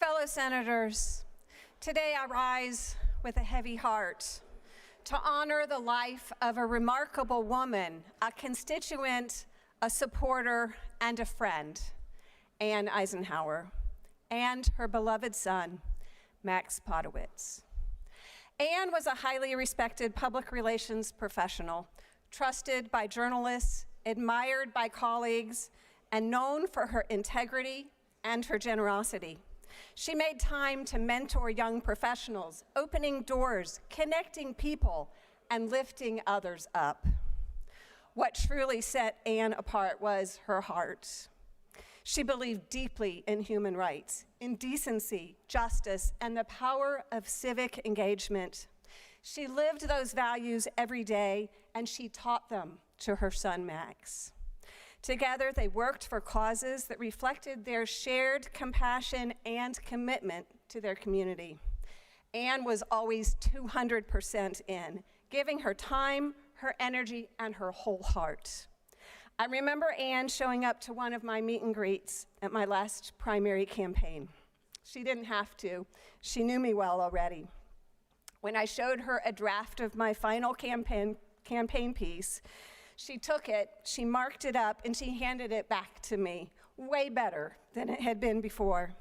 Fellow senators, today I rise with a heavy heart to honor the life of a remarkable woman, a constituent, a supporter, and a friend, Anne Isenhower, and her beloved son, Max Podowitz. Anne was a highly respected public relations professional, trusted by journalists, admired by colleagues, and known for her integrity and her generosity. She made time to mentor young professionals, opening doors, connecting people, and lifting others up. What truly set Anne apart was her heart. She believed deeply in human rights, in decency, justice, and the power of civic engagement. She lived those values every day, and she taught them to her son, Max. Together, they worked for causes that reflected their shared compassion and commitment to their community. Anne was always 200% in, giving her time, her energy, and her whole heart. I remember Anne showing up to one of my meet and greets at my last primary campaign. She didn't have to. She knew me well already. When I showed her a draft of my final campaign piece, she took it, she marked it up, and she handed it back to me, way better than it had been before.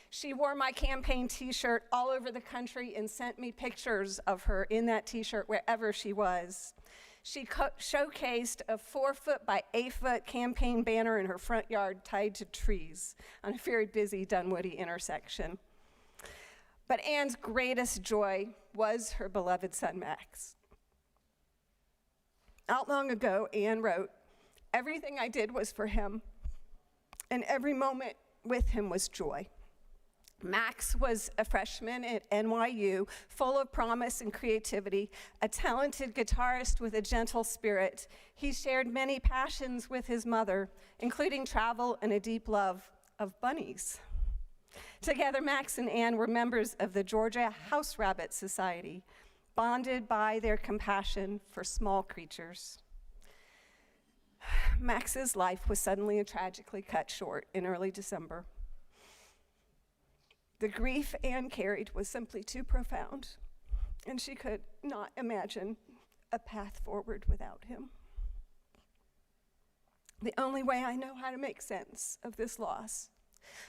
She wore my campaign t-shirt all over the country and sent me pictures of her in that t-shirt wherever she was. She showcased a 4-foot by 8-foot campaign banner in her front yard tied to trees on a very busy Dunwoody intersection. But Anne's greatest joy was her beloved son, Max. Not long ago, Anne wrote, "Everything I did was for him, and every moment with him was joy." Max was a freshman at NYU, full of promise and creativity, a talented guitarist with a gentle spirit. He shared many passions with his mother, including travel and a deep love of bunnies. Together, Max and Anne were members of the Georgia House Rabbit Society, bonded by their compassion for small creatures. Max's life was suddenly and tragically cut short in early December. The grief Anne carried was simply too profound, and she could not imagine a path forward without him. The only way I know how to make sense of this loss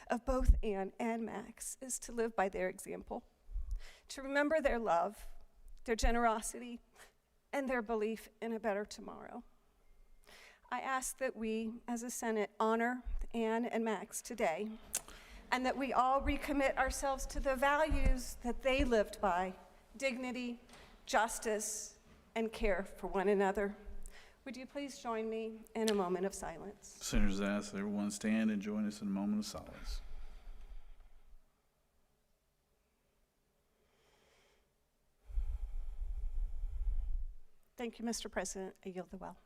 of both Anne and Max is to live by their example, to remember their love, their generosity, and their belief in a better tomorrow. I ask that we, as a Senate, honor Anne and Max today, and that we all recommit ourselves to the values that they lived by: dignity, justice, and care for one another. Would you please join me in a moment of silence? Senators, ask that everyone stand and join us in a moment of silence. Thank you, Mr. President. I yield the well.